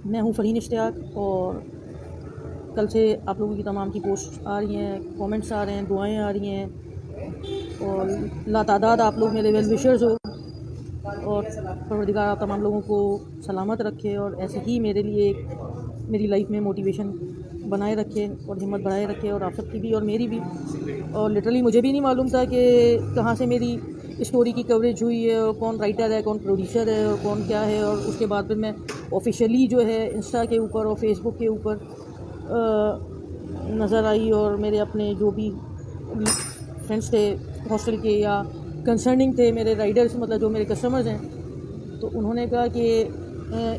मैं हूँ फ़रहीन इश्तियाक और कल से आप लोगों की तमाम की पोस्ट आ रही हैं, कमेंट्स आ रहे हैं, दुआएं आ रही हैं और लातादाद आप लोग मेरे वेल विशर्स हो और परवरदिगार आप तमाम लोगों को सलामत रखे और ऐसे ही मेरे लिए मेरी लाइफ में मोटिवेशन बनाए रखे और हिम्मत बढ़ाए रखे और आप सबकी भी और मेरी भी। और लिटरली मुझे भी नहीं मालूम था कि कहाँ से मेरी स्टोरी की कवरेज हुई है और कौन राइटर है, कौन प्रोड्यूसर है और कौन क्या है। और उसके बाद फिर मैं ऑफिशियली जो है इंस्टा के ऊपर और फेसबुक के ऊपर नज़र आई और मेरे अपने जो भी फ्रेंड्स थे हॉस्टल के या कंसर्निंग थे मेरे राइडर्स, मतलब जो मेरे कस्टमर्स हैं, तो उन्होंने कहा कि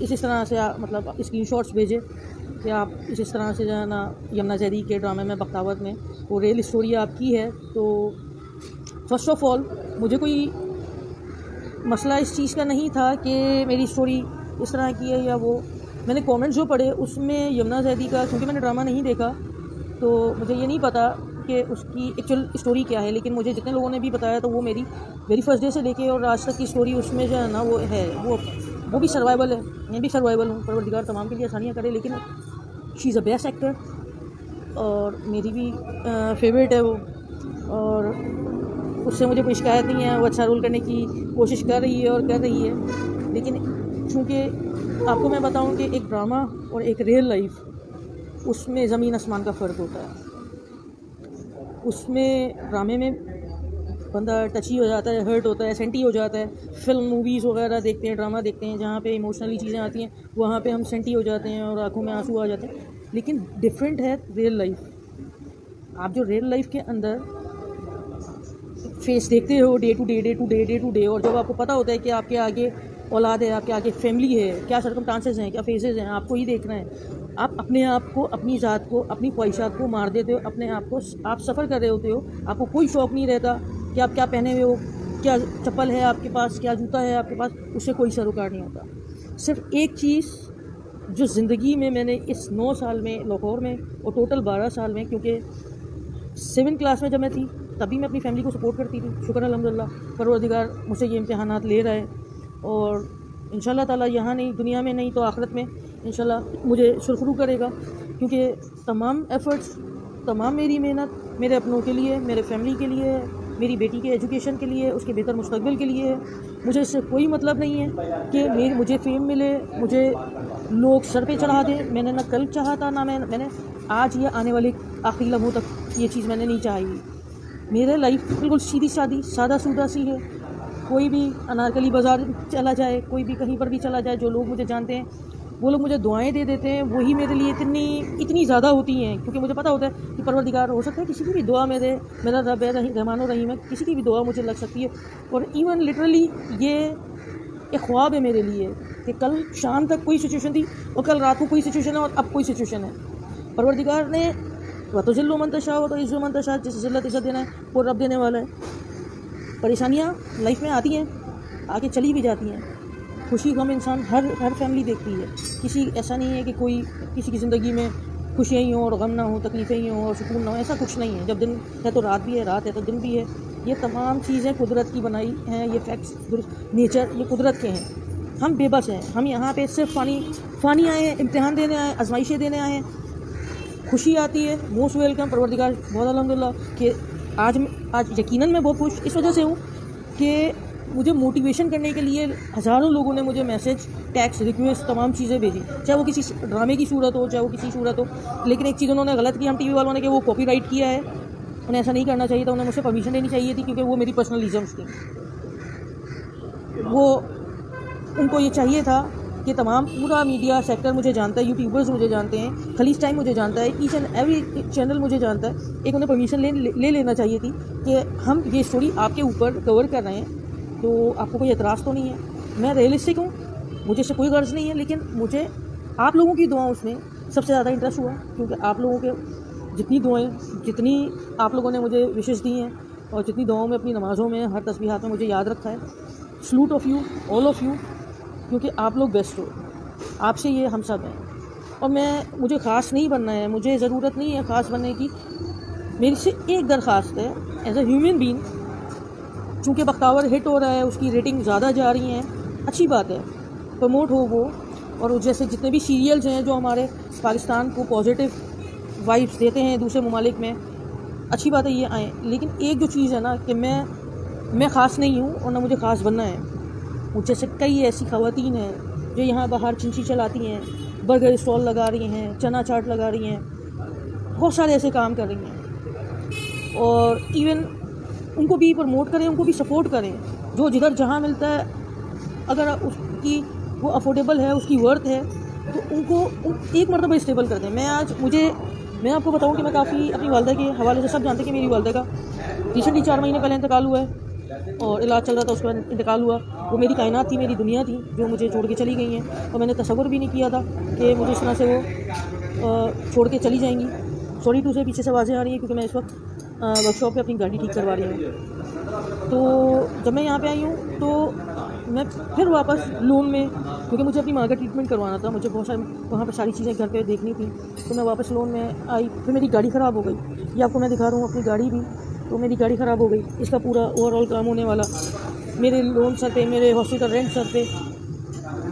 इस तरह से मतलब स्क्रीनशॉट्स भेजे कि आप इस तरह से जो है ना यमुना जहरी के ड्रामे में बख्तावत में वो रियल स्टोरी आपकी है। तो फर्स्ट ऑफ ऑल मुझे कोई मसला इस चीज़ का नहीं था कि मेरी स्टोरी इस तरह की है या वो। मैंने कमेंट्स जो पढ़े उसमें यमुना जहरी का, क्योंकि मैंने ड्रामा नहीं देखा तो मुझे ये नहीं पता कि उसकी एक्चुअल स्टोरी क्या है, लेकिन मुझे जितने लोगों ने भी बताया तो वो मेरी वेरी फर्स्ट डे से लेके और आज तक की स्टोरी उसमें जो है ना वो है, वो भी सर्वाइवल है। मैं भी सर्वाइवल हूँ, परवरदिगार तमाम के लिए आसानियाँ करे। लेकिन she is a best actor और मेरी भी फेवरेट है वो, और उससे मुझे कोई शिकायत नहीं है। वो अच्छा रोल करने की कोशिश कर रही है और कर रही है। लेकिन चूँकि आपको मैं बताऊं कि एक ड्रामा और एक रियल लाइफ उसमें ज़मीन आसमान का फ़र्क होता है। उसमें ड्रामे में बंदा टची हो जाता है, हर्ट होता है, सेंटी हो जाता है। फिल्म मूवीज़ वगैरह देखते हैं, ड्रामा देखते हैं, जहाँ पे इमोशनली चीज़ें आती हैं वहाँ पे हम सेंटी हो जाते हैं और आंखों में आंसू आ जाते हैं। लेकिन डिफरेंट है रियल लाइफ। आप जो रियल लाइफ के अंदर फेस देखते हो डे टू डे, और जब आपको पता होता है कि आपके आगे औलाद है, आपके आगे फैमिली है, क्या सर्कमस्टांसेस हैं, क्या फेसेस हैं, आपको ही देखना है। आप अपने आप को, अपनी ज़ात को, अपनी ख्वाहिशात को मार देते हो, अपने आप को आप सफ़र कर रहे होते हो। आपको कोई शौक़ नहीं रहता कि आप क्या पहने हुए हो, क्या चप्पल है आपके पास, क्या जूता है आपके पास, उससे कोई सरोकार नहीं होता। सिर्फ एक चीज़ जो ज़िंदगी में मैंने इस 9 साल में लाहौर में और टोटल 12 साल में, क्योंकि 7th क्लास में जब मैं थी तभी मैं अपनी फैमिली को सपोर्ट करती थी। शुक्र अल्हम्दुलिल्लाह परवरदिगार मुझसे ये इम्तिहानात ले रहा है और इंशाल्लाह ताला यहाँ नहीं, दुनिया में नहीं तो आखिरत में इंशाल्लाह मुझे सुरखरू करेगा। क्योंकि तमाम एफ़र्ट्स, तमाम मेरी मेहनत मेरे अपनों के लिए, मेरे फैमिली के लिए है, मेरी बेटी के एजुकेशन के लिए, उसके बेहतर मुस्तकबिल के लिए है। मुझे इससे कोई मतलब नहीं है कि मुझे फेम मिले, मुझे लोग सर पे चढ़ा दें। मैंने ना कल चाहा था, ना मैंने आज या आने वाले आखिरी लम्हों तक ये चीज़ मैंने नहीं चाही। मेरा लाइफ बिल्कुल सीधी सादी सादा सूदा सी है। कोई भी अनारकली बाज़ार चला जाए, कोई भी कहीं पर भी चला जाए, जो लोग मुझे जानते हैं वो लोग मुझे दुआएं दे देते हैं। वही मेरे लिए इतनी ज़्यादा होती हैं, क्योंकि मुझे पता होता है कि परवरदिगार हो सकता है किसी की भी दुआ मेरा रब है रहमान रहीम है, किसी की भी दुआ मुझे लग सकती है। और इवन लिटरली ये एक ख्वाब है मेरे लिए कि कल शाम तक कोई सिचुएशन थी और कल रात को कोई सिचुएशन है और अब कोई सिचुएशन है। परवरदिगार ने तो जिल्लु मन तशा हो तो इज़्ज़ु मन तशा, जिस जिल्लत इज़्ज़त देना है वो रब देने वाला है। परेशानियाँ लाइफ में आती हैं, आके चली भी जाती हैं। खुशी गम इंसान हर फैमिली देखती है। किसी ऐसा नहीं है कि कोई किसी की ज़िंदगी में खुशियाँ ही हों और गम ना हो, तकलीफ़ें ही हों और सुकून ना हो, ऐसा कुछ नहीं है। जब दिन है तो रात भी है, रात है तो दिन भी है। ये तमाम चीज़ें कुदरत की बनाई हैं, ये फैक्ट्स नेचर ये कुदरत के हैं। हम बेबस हैं। हम यहाँ पे सिर्फ फ़ानी आए हैं, इम्तिहान देने आए, आजमाइशें देने आए हैं। खुशी आती है, मोस्ट वेलकम। परवरदिगार बहुत अल्हम्दुलिल्लाह कि आज यकीनन मैं बहुत खुश इस वजह से हूँ कि मुझे मोटिवेशन करने के लिए हज़ारों लोगों ने मुझे मैसेज, टैक्स, रिक्वेस्ट, तमाम चीज़ें भेजी, चाहे वो किसी ड्रामे की सूरत हो, चाहे वो किसी सूरत हो। लेकिन एक चीज़ उन्होंने गलत की हम टीवी वालों ने, कि वो कॉपीराइट किया है। उन्हें ऐसा नहीं करना चाहिए था, उन्हें मुझसे परमिशन लेनी चाहिए थी, क्योंकि वो मेरी पर्सनलिज़म्स थी। वो उनको ये चाहिए था कि तमाम पूरा मीडिया सेक्टर मुझे जानता है, यूट्यूबर्स मुझे जानते हैं, खलीज टाइम मुझे जानता है, ईच एंड एवरी चैनल मुझे जानता है। एक उन्हें परमिशन ले लेना चाहिए थी कि हम ये स्टोरी आपके ऊपर कवर कर रहे हैं, तो आपको कोई एतराज़ तो नहीं है। मैं रियलिस्टिक हूँ, मुझे इससे कोई गर्ज नहीं है, लेकिन मुझे आप लोगों की दुआओं उसमें सबसे ज़्यादा इंटरेस्ट हुआ, क्योंकि आप लोगों के जितनी दुआएं, जितनी आप लोगों ने मुझे विशेष दी हैं और जितनी दुआओं में, अपनी नमाज़ों में, हर तस्बीहात में मुझे याद रखा है। Salute of you, all of you, क्योंकि आप लोग बेस्ट हो। आपसे ये हम सब हैं और मुझे ख़ास नहीं बनना है, मुझे ज़रूरत नहीं है ख़ास बनने की। मेरे से एक दरख्वास्त है एज ए ह्यूमन बीइंग, चूँकि बख्तावर हिट हो रहा है, उसकी रेटिंग ज़्यादा जा रही हैं, अच्छी बात है, प्रमोट हो वो, और जैसे जितने भी सीरियल्स हैं जो हमारे पाकिस्तान को पॉजिटिव वाइब्स देते हैं दूसरे ममालिक में, अच्छी बात है ये आएँ। लेकिन एक जो चीज़ है ना कि मैं ख़ास नहीं हूँ और ना मुझे ख़ास बनना है। मुझे से कई ऐसी ख़वातीन हैं जो यहाँ बाहर चिंची चलाती हैं, बर्गर स्टॉल लगा रही हैं, चना चाट लगा रही हैं, बहुत सारे ऐसे काम कर रही हैं। और इवन उनको भी प्रमोट करें, उनको भी सपोर्ट करें। जो जिधर जहाँ मिलता है, अगर उसकी वो अफोर्डेबल है, उसकी वर्थ है, तो उनको एक मरतबा स्टेबल कर दें। मैं आपको बताऊं कि मैं काफ़ी अपनी वालदा के हवाले से, सब जानते हैं कि मेरी वालदा का रिसेंटली 4 महीने पहले इंतकाल हुआ है और इलाज चल रहा था, उसके बाद इंतकाल हुआ। वो मेरी कायनात थी, मेरी दुनिया थी, जो मुझे छोड़ के चली गई हैं। और मैंने तसव्वुर भी नहीं किया था कि मुझे इस तरह से वो छोड़ के चली जाएंगी। सॉरी टू से पीछे से आवाज़ें आ रही हैं क्योंकि मैं इस वक्त वर्कशॉप पे अपनी गाड़ी ठीक करवा रही हूँ। तो जब मैं यहाँ पे आई हूँ तो मैं फिर वापस लोन में, क्योंकि मुझे अपनी माँ का ट्रीटमेंट करवाना था, मुझे बहुत सारी वहाँ पर सारी चीज़ें घर पे देखनी थी, तो मैं वापस लोन में आई। फिर मेरी गाड़ी ख़राब हो गई। ये आपको मैं दिखा रहा हूँ अपनी गाड़ी भी, तो मेरी गाड़ी ख़राब हो गई। इसका पूरा ओवरऑल काम होने वाला, मेरे लोन सर पे, मेरे हॉस्पिटल रेंट सर पे।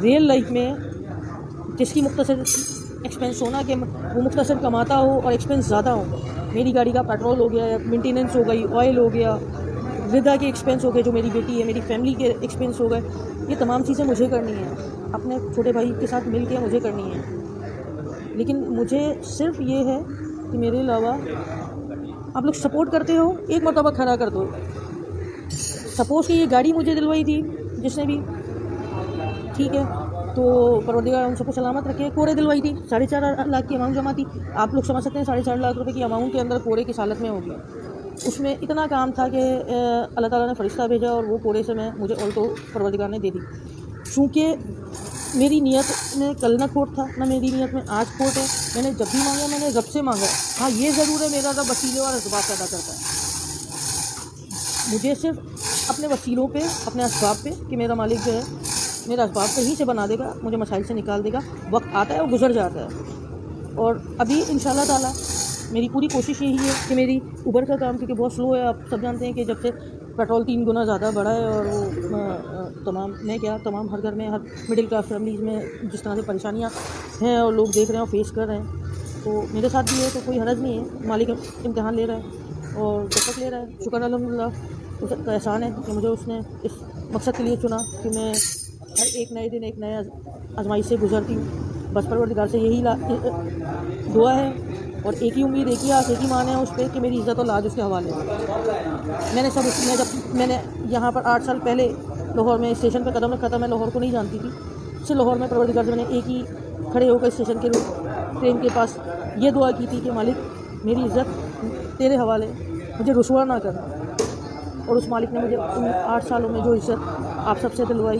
रियल लाइफ में जिसकी मुख्तसर एक्सपेंस होना कि वो मुख्तसर कमाता हो और एक्सपेंस ज़्यादा हो, मेरी गाड़ी का पेट्रोल हो गया, मेंटेनेंस हो गई, ऑयल हो गया, रिदा के एक्सपेंस हो गए, जो मेरी बेटी है, मेरी फैमिली के एक्सपेंस हो गए, ये तमाम चीज़ें मुझे करनी है, अपने छोटे भाई के साथ मिल के मुझे करनी है। लेकिन मुझे सिर्फ ये है कि मेरे अलावा आप लोग सपोर्ट करते हो, एक मरतबा खड़ा कर दो। सपोज़ कि ये गाड़ी मुझे दिलवाई थी जिसने भी, ठीक है, तो परवरदिगार उन सबको सलामत रखे। कोरे दिलवाई थी, 4.5 लाख की अमाउंट जमा थी। आप लोग समझ सकते हैं 4.5 लाख रुपए की अमाउंट के अंदर कोरे की हालत में होगी। उसमें इतना काम था कि अल्लाह ताला ने फ़रिश्ता भेजा और वो कोरे से मुझे ऑल्टो परवरदिगार ने दे दी। चूँकि मेरी नीयत में कल ना खोट था, ना मेरी नीयत में आज खोट है। मैंने जब भी मांगा, मैंने रब से मांगा। हाँ, ये ज़रूर है, मेरा रब वसीले और असबाब पैदा करता है। मुझे सिर्फ अपने वसीलों पे, अपने असबाब पे, कि मेरा मालिक जो है मेरा असबाब कहीं से बना देगा, मुझे मसाइल से निकाल देगा। वक्त आता है और गुजर जाता है। और अभी इंशाल्लाह ताला मेरी पूरी कोशिश यही है कि मेरी उबर का काम, क्योंकि बहुत स्लो है, आप सब जानते हैं कि जब से पेट्रोल 3 गुना ज़्यादा बढ़ा है, और वो तमाम हर घर में, हर मिडिल क्लास फैमिलीज़ में जिस तरह से परेशानियाँ हैं और लोग देख रहे हैं और फेस कर रहे हैं, तो मेरे साथ भी है, तो कोई हरज नहीं है। मालिक इम्तिहान ले रहा है और जब तक ले रहा है, शुक्र अल्हम्दुलिल्लाह उसका एहसान है कि मुझे उसने इस मकसद के लिए चुना कि मैं हर एक नए दिन एक नया आजमाइश से गुजरती हूँ। बस परवरदिगार से यही दुआ है और एक ही उम्मीद, एक ही आस, एक ही मान है उस पर कि मेरी इज़्ज़त और लाज उसके हवाले है। जब मैंने यहाँ पर 8 साल पहले लाहौर में स्टेशन पर कदम रखा था, मैं लाहौर को नहीं जानती थी। इससे लाहौर में परवरदिगार से मैंने एक ही खड़े होकर स्टेशन के ट्रेन के पास ये दुआ की थी कि मालिक मेरी इज़्ज़त तेरे हवाले, मुझे रुसवा ना करना। और उस मालिक ने मुझे उन 8 सालों में जो इज़्ज़त आप सबसे दिलवाई,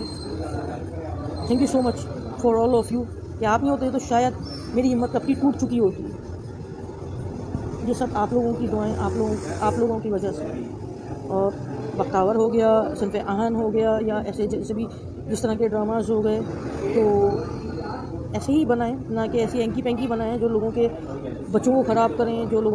thank you so much for all of you. कि आप नहीं होते तो शायद मेरी हिम्मत कब की टूट चुकी होती। ये सब आप लोगों की दुआएं, आप लोगों की वजह से। और बख्तावर हो गया, सिंफ आहन हो गया, या ऐसे जैसे भी जिस तरह के ड्रामाज हो गए, तो ऐसे ही बनाएं, ना कि ऐसी एंकी पेंकी बनाएं जो लोगों के बच्चों को ख़राब करें, जो लोगों